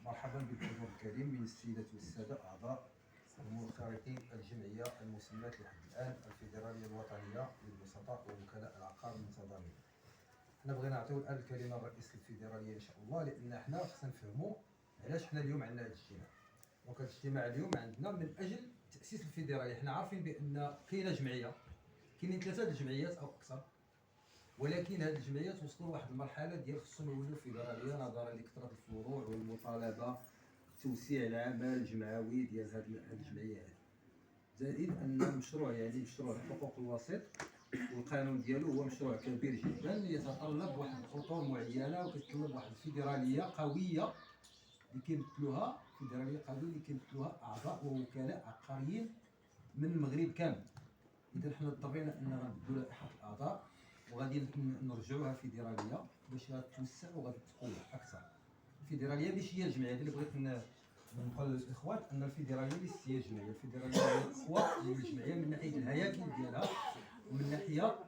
مرحبا بالحضور الكريم من السيدات والسادة أعضاء ومنخرطي الجمعية المسماة لحد الآن الفيدرالية الوطنية للوسطاء ووكلاء العقار المتضامنين. حنا بغينا نعطيو الآن الكلمة للرئيس الفيدرالية إن شاء الله، لأن حنا خصنا نفهموا علاش حنا اليوم عندنا هذا الاجتماع. دونك هذا الاجتماع اليوم عندنا من أجل تأسيس الفيدرالية. حنا عارفين بأن كاينة جمعية، كاينين 3 الجمعيات أو أكثر، ولكن هذه الجمعيات وصلوا لواحد المرحله ديال خصهم يولوا فيدراليه نظرا لكثره الفروع والمطالبه بتوسيع العمل الجمعوي ديال هذه الجمعيه هذه. زائد ان المشروع مشروع حقوق الوسيط والقانون ديالو هو مشروع كبير جدا يتطلب واحد الاطر معينه وكيتطلب واحد الفيدراليه قويه اللي كيمثلوها اعضاء ووكلاء عقاريين من المغرب كامل. اذا حنا اضطرينا ان نبدلوا لائحه الاعضاء وغادي نرجعوها فيدراليه باش غتوسع وغادي تقوى اكثر. الفيدراليه ماشي هي الجمعيه اللي بغيت نقول للاخوان ان الفيدراليه ليست هي الجمعيه، الفيدراليه هي الاخوه ديال الجمعيه من ناحيه الهياكل ديالها ومن ناحيه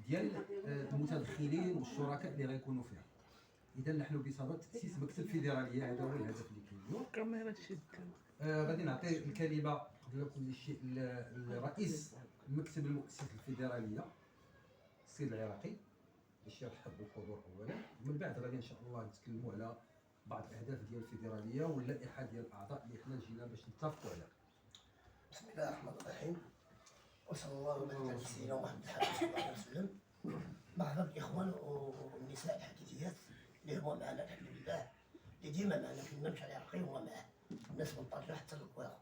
ديال المتدخلين والشركاء اللي غيكونوا فيها. اذا نحن بصدد تاسيس مكتب فيدراليه، هذا هو الهدف اللي كاين. الكاميرا تشد. غادي نعطي الكلمه قبل كل شيء لرئيس المكتب المؤسس للفيدراليه السيد العراقي باش يرحب بالحضور اولا، ومن بعد غادي ان شاء الله نتكلموا على بعض الاهداف ديال الفيدراليه واللائحه ديال الاعضاء اللي حنا جينا باش نتفقوا عليها. بسم الله الرحمن الرحيم، وصلى الله وبارك على سيدنا محمد صلى الله عليه وسلم. مرحبا بالاخوان والنساء الحديثيات اللي هما معنا الحمد لله، اللي ديما معنا في الممشى العراقي هو معاه الناس من طنجة حتى الكويرة.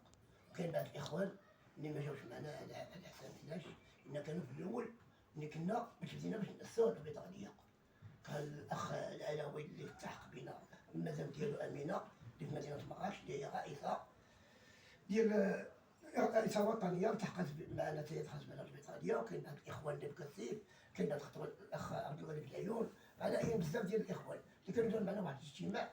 وكاين بعض الاخوان اللي ما جاوش معنا على حساب علاش، لان كانوا في الاول ملي كنا باش بدينا باش نأسسوا البطاليه. كان الاخ العلوي اللي التحق بنا المدام ديالو امينه اللي في مدينه مراكش اللي هي رئيسه ديال رئيسه وطنيه التحقت معنا حتى دخلت معنا البطاليه. وكاين بعض الاخوان اللي بكثير، كاين بعض الاخ عبد الغني بن عيون، على ايام بزاف ديال الاخوان اللي كانوا داروا معنا واحد الاجتماع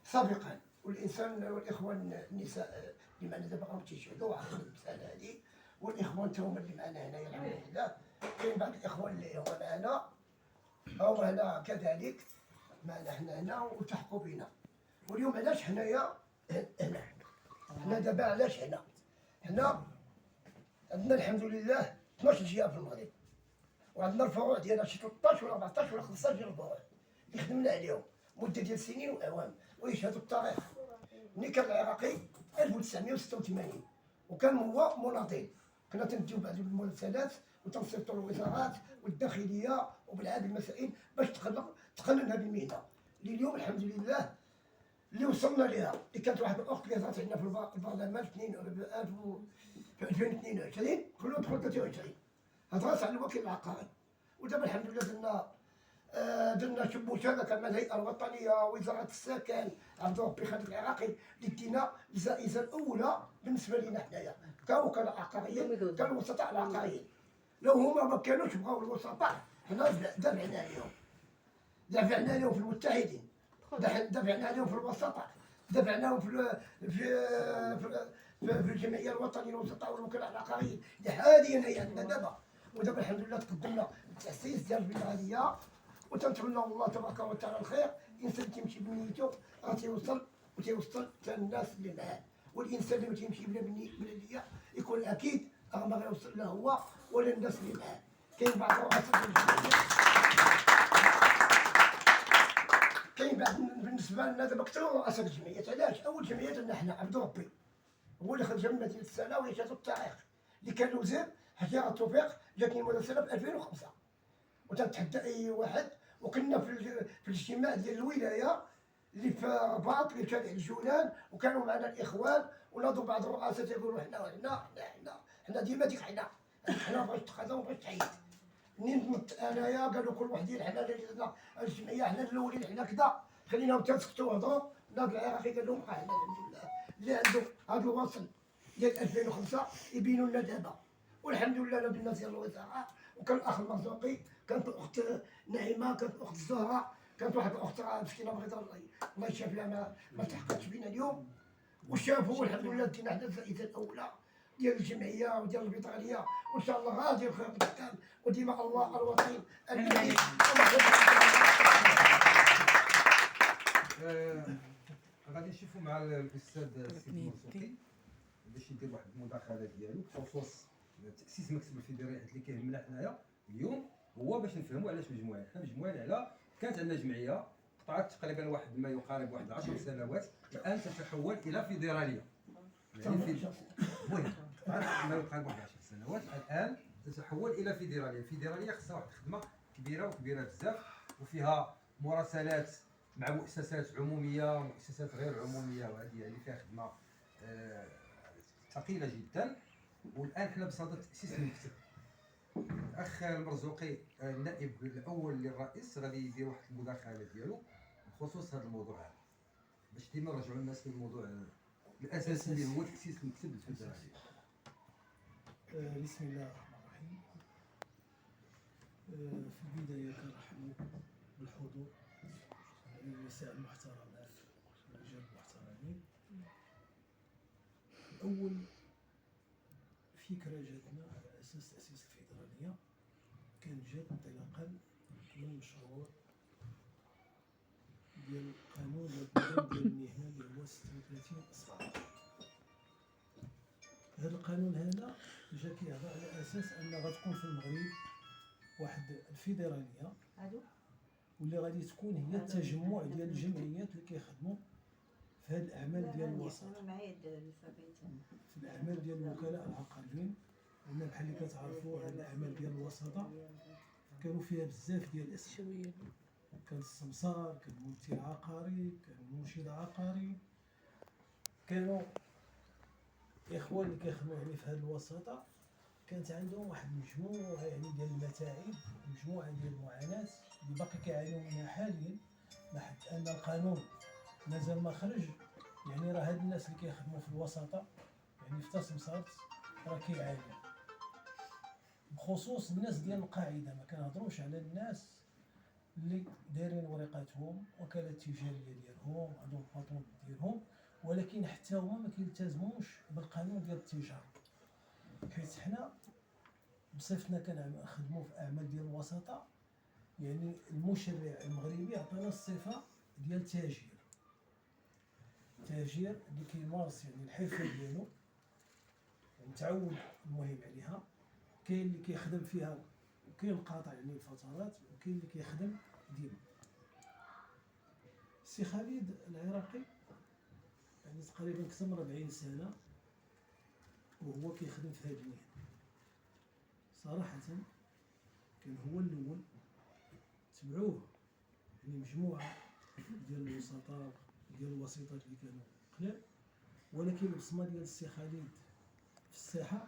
سابقا. والانسان والاخوان النساء اللي معنا دابا راهم تيشهدوا على المساله هذه، والاخوان تا هما اللي معنا هنايا الحمد لله. كاين بعض الاخوان اللي هما معنا او هنا كذلك معنا حنا هنا والتحقوا بنا. واليوم علاش حنايا هنا؟ حنا دابا علاش هنا؟ حنا عندنا الحمد لله 12 جهه في المغرب، وعندنا الفروع ديالنا شي 13 ولا 14 ولا 15 ديال الفروع اللي خدمنا عليهم مده ديال سنين واعوام ويشهدوا التاريخ. ملي كان العراقي 1986 وكان هو مناضل، كنا تنديو بعض المراسلات وتنصيفطوا الوزارات والداخليه وبالعاد المسائل باش تقنن هذه المهنه اللي اليوم الحمد لله اللي وصلنا لها. اللي كانت واحد الاخت اللي هضرت عندنا في البرلمان في 2022 كله دخل 23 هضرت على الوكيل العقاري. ودابا الحمد لله درنا مشاركه مع الهيئه الوطنيه وزاره السكن عبد ربي خالد العراقي اللي دينا الجائزه الاولى بالنسبه لنا حنايا كوكلاء عقاريين كالوسطاء العقاريين. لو هما ما كانوش بغاو الوسطاء حنا دافعنا لهم في المتحدين، دافعنا عليهم في الوسطاء، دافعناهم في الجمعيه الوطنيه للوسطاء والوكلاء العقاريين اللي حاليا هي عندنا دابا. ودابا الحمد لله تقدمنا التاسيس ديال الفيدراليه، وتنتمنى الله تبارك وتعالى الخير. الانسان تيمشي بنيته راه تيوصل حتى الناس اللي معاه، والانسان اللي ما تيمشي بلا نيه يكون اكيد راه ما غيوصل لا هو ولا الناس اللي معاه. كاين بعض الرؤساء كاين بعض بالنسبه لنا دابا كثر رؤساء الجمعيات. علاش؟ اول جمعيه درنا حنا عبد ربي هو اللي خرج من مدينه السنه ويشهد التاريخ اللي كان وزير حجاره التوفيق. جاتني مراسله في 2005 وتنتحدى اي واحد. وكنا في الاجتماع ديال الولايه اللي في رباط اللي كان الجولان، وكانوا معنا الاخوان وناضوا بعض الرؤساء تيقولوا حنا ديما ديك حنا بغيت تقدم وبغيت تعيد. منين نمت انايا قالوا كل واحد حنا اللي درنا الجمعيه حنا الاولين حنا كذا خليناهم تسكتوا وهضروا. ناض العراقي قال لهم حنا الحمد لله اللي عنده هذا الوصل ديال 2005 يبينوا لنا دابا. والحمد لله نبينا ديال الوزاره. وكان الاخ المرزوقي، كانت الاخت نعيمه، كانت الاخت الزهراء، كانت واحد الاخت مسكينه بغيت الله يشاف لها ما تحققش بينا اليوم. وشافوا والحمد لله دينا حنا الجائزه الاولى ديال الجمعيه وديال البطاليه. وان شاء الله غادي الخير قدام وديما الله الوطين الذي غادي نشوفوا مع الاستاذ السيد مرزوقي باش يدير واحد المداخله ديالو بخصوص تاسيس مكتب الفيدرالي اللي كيهمنا حنايا اليوم، هو باش نفهموا علاش مجموعين. حنا مجموعين على كانت عندنا جمعيه قطعت تقريبا واحد ما يقارب واحد 10 سنوات، الان تتحول الى فيدراليه. يعني المهم قطعت ما يقارب واحد 10 سنوات، الان تتحول الى فيدراليه. الفيدراليه خصها واحد الخدمه كبيره وكبيره بزاف، وفيها مراسلات مع مؤسسات عموميه ومؤسسات غير عموميه، وهذه يعني فيها خدمه ثقيله جدا. والان حنا بصدد تاسيس المكتب. الاخ المرزوقي النائب الاول للرئيس غادي يدير واحد المداخله ديالو بخصوص هذا الموضوع هذا، باش ديما نرجعوا الناس للموضوع الاساسي اللي هو تاسيس المكتب الفيدرالي. بسم الله الرحمن الرحيم. في البداية كنرحبوا بالحضور النساء المحترمات والرجال المحترمين. أول فكرة جاتنا على أساس تأسيس الفيدرالية كانت جات انطلاقا من مشروع ديال قانون النظام ديال المهنة اللي هو 36/17. هذا القانون هذا جا كيهضر على اساس ان غتكون في المغرب واحد الفيدراليه واللي غادي تكون هي التجمع ديال الجمعيات اللي كيخدموا في هذه الاعمال ديال الوسط، في الاعمال ديال الوكلاء العقاريين. لان بحال اللي كتعرفوا هذه الاعمال ديال الوسطه كانوا فيها بزاف ديال الاسم، كان السمسار، كان الممثل العقاري، كان المرشد العقاري، كانوا الاخوان اللي كيخدموا يعني في هذه الوساطه. كانت عندهم واحد المجموعه يعني ديال المتاعب، مجموعه ديال المعاناه اللي باقي كيعانيو منها حاليا، لحد ان القانون مازال ما خرج. يعني راه هاد الناس اللي كيخدموا في الوساطه يعني في تصميمات راه كيعانيو، بخصوص الناس ديال القاعده. ما كنهضروش على الناس اللي دايرين ورقاتهم وكاله التجاريه ديالهم، عندهم الباطون ديالهم، ولكن حتى هما ما كيلتزموش بالقانون ديال التجاره. حيت حنا بصفتنا كنخدموا في اعمال ديال الوساطه، يعني المشرع المغربي عطانا الصفه ديال تاجر. تاجر اللي كيمارس يعني الحرفه ديالو متعود المهم عليها. كاين اللي كيخدم فيها وكاين قاطع يعني الفترات، وكاين اللي كيخدم ديما. السي خالد العراقي يعني تقريبا اكثر من 40 سنه وهو كيخدم في هذه المهنه. صراحه كان هو الاول، تبعوه يعني مجموعه ديال الوسطاء ديال الوسيطات اللي كانوا قلال، ولكن البصمه ديال السي خالد في الساحه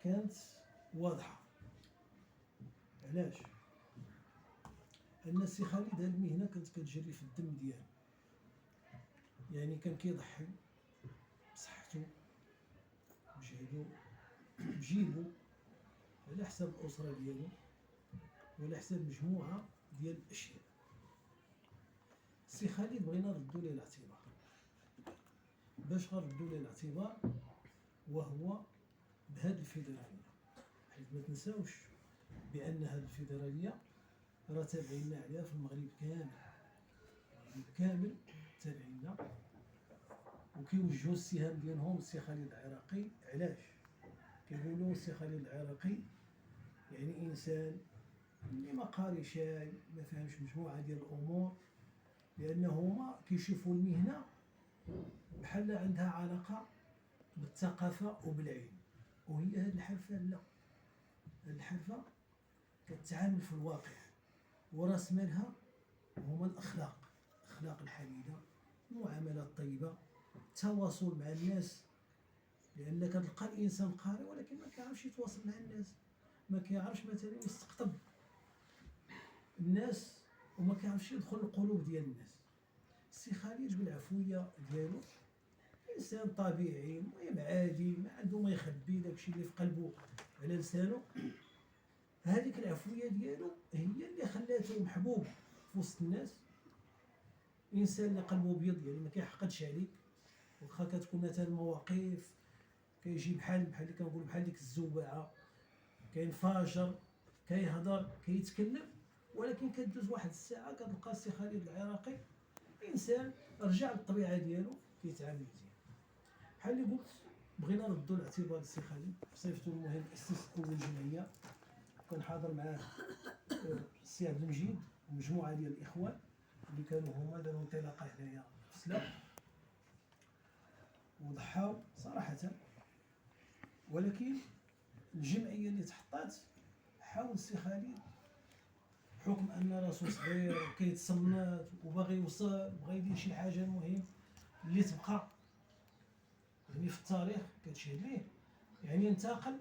كانت واضحه. علاش؟ ان السي خالد هذه المهنه كانت كتجري في الدم ديالو، يعني كان كيضحي بصحته بجهده بجيبو على حساب الاسره ديالو وعلى حساب مجموعه ديال الاشياء. السي خالد بغينا نردو ليه الاعتبار. باش غنردو ليه الاعتبار؟ وهو بهذه الفيدراليه، حيت ما تنساوش بان هذه الفيدراليه راه تابعين عليها في المغرب كامل، المغرب كامل تابعين، وكيوجهوا السهام ديالهم السي خالد العراقي. علاش؟ كيقولوا السي خالد العراقي يعني انسان اللي ما قاري شاي، ما فهمش مجموعه ديال الامور، لان هما كيشوفوا المهنه بحال عندها علاقه بالثقافه وبالعلم، وهي هذه الحرفه لا. هذه الحرفه كتعامل في الواقع، وراس مالها هما الاخلاق الحميده، المعامله الطيبه، التواصل مع الناس. لان كتلقى الانسان قاري ولكن ما كيعرفش يتواصل مع الناس، ما كيعرفش مثلا يستقطب الناس، وما كيعرفش يدخل القلوب ديال الناس. السي خالد بالعفويه ديالو انسان طبيعي المهم عادي، ما عنده ما يخبي، داكشي اللي في قلبه على لسانه. هذيك العفويه ديالو هي اللي خلاته محبوب في وسط الناس. انسان اللي قلبه ابيض، يعني ما كيحقدش عليك، واخا كتكون مثلا مواقف كيجي بحال اللي كنقولوا بحال ديك الزوبعه، كينفجر، كيهضر، كيتكلم، ولكن كدوز واحد الساعه كتلقى السي خالد العراقي انسان رجع للطبيعه ديالو كيتعامل مزيان. بحال اللي قلت بغينا نردوا الاعتبار السي خالد صيفطو المهم اسس اول جمعيه، كان حاضر معاه السي عبد المجيد ومجموعه ديال الاخوان اللي كانوا هما داروا انطلاقه هنايا في سلا وضحاو صراحه. ولكن الجمعيه اللي تحطات حاول السي خالد بحكم ان راسو صغير وكيتصنت وباغي يوصل بغا يدير شي حاجه المهم اللي تبقى يعني في التاريخ كتشهد ليه، يعني انتقل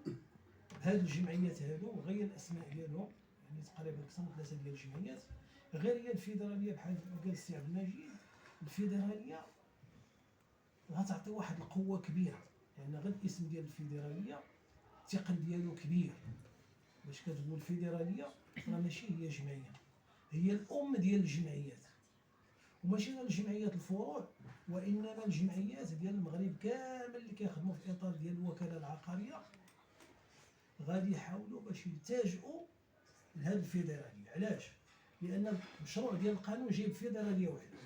بهاد الجمعيات هادو وغير الاسماء ديالهم، يعني تقريبا اكثر من 3 ديال الجمعيات. غير هي الفيدراليه بحال ما قال السي عبد المجيد، الفيدراليه غتعطي واحد القوه كبيره، لان غير الاسم ديال الفيدراليه الثقل ديالو كبير. باش كتقول الفيدراليه راه ماشي هي جمعيه، هي الام ديال الجمعيات، وماشي غير الجمعيات الفروع وانما الجمعيات ديال المغرب كامل اللي كيخدموا في اطار ديال الوكاله العقاريه غادي يحاولوا باش يلتجئوا لهذه الفيدراليه. علاش؟ لان المشروع ديال القانون جايب فيدراليه واحده،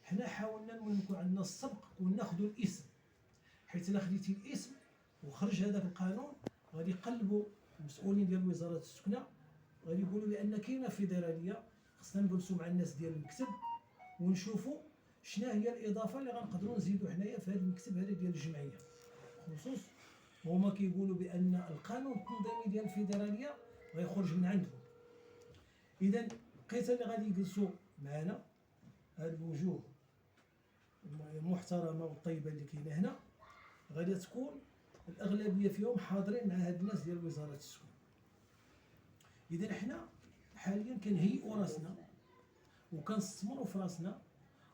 حنا حاولنا نكون عندنا السبق وناخذوا الاسم، حيت الا خديتي الاسم وخرج هذاك القانون غادي يقلبوا المسؤولين ديال وزاره السكنه غادي يقولوا بان كاينه فيدراليه، خصنا نجلسوا مع الناس ديال المكتب ونشوفوا شنو هي الاضافه اللي غنقدروا نزيدوا حنايا في هذا المكتب هذا ديال الجمعيه. خصوص هما كيقولوا بان القانون التنظيمي ديال الفيدراليه غيخرج من عندهم. اذا لقيت اللي غادي يجلسوا معنا هاد الوجوه المحترمه والطيبه اللي كاينه هنا، غادي تكون الاغلبيه فيهم حاضرين مع هاد الناس ديال وزاره السكن. اذا حنا حاليا كنهيئوا راسنا وكنستثمروا في راسنا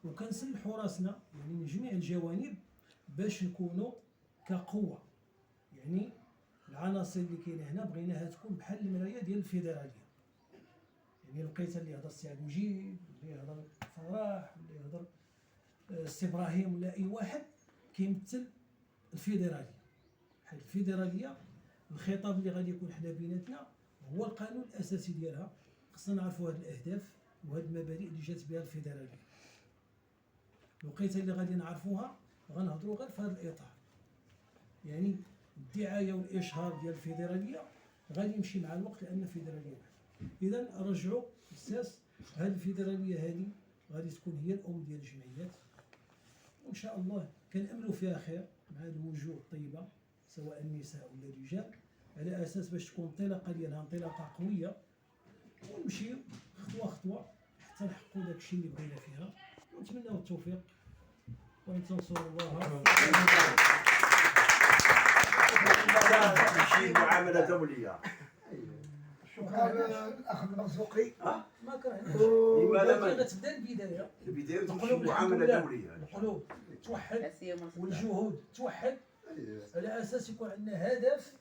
وكنسلحوا راسنا يعني من جميع الجوانب باش نكونوا كقوه. يعني العناصر اللي كاينه هنا بغيناها تكون بحال المرايه ديال الفيدراليه. يعني لقيت اللي يهضر السي عبد المجيد، اللي يهضر فرح، اللي يهضر السي ابراهيم، ولا اي واحد كيمثل الفيدراليه. بحال الفيدراليه الخطاب اللي غادي يكون حنا بيناتنا هو القانون الاساسي ديالها. خصنا نعرفوا هاد الاهداف وهاد المبادئ اللي جات بها الفيدراليه. لقيت اللي غادي نعرفوها غنهضروا غير في هذا الاطار. يعني الدعايه والاشهار ديال الفيدراليه غادي يمشي مع الوقت لان الفيدراليه واحده. اذا رجعوا اساس هذه الفيدراليه هذه غادي تكون هي الام ديال الجمعيات، وان شاء الله كناملوا فيها خير مع هذه الوجوه الطيبه سواء النساء ولا الرجال، على اساس باش تكون انطلاقه ديالها انطلاقه قويه ونمشيو خطوه خطوه حتى نحققوا داك الشيء اللي بغينا فيها. ونتمناو التوفيق وان تنصروا الله. شي معامله دوليه. شكرا الاخ المرزوقي. ما كرهناش، لماذا ما غتبدا البدايه، البدايه تمشي القلوب معامله الحمد لله، دوليه. القلوب توحد لا سيما والجهود توحد على اساس يكون عندنا هدف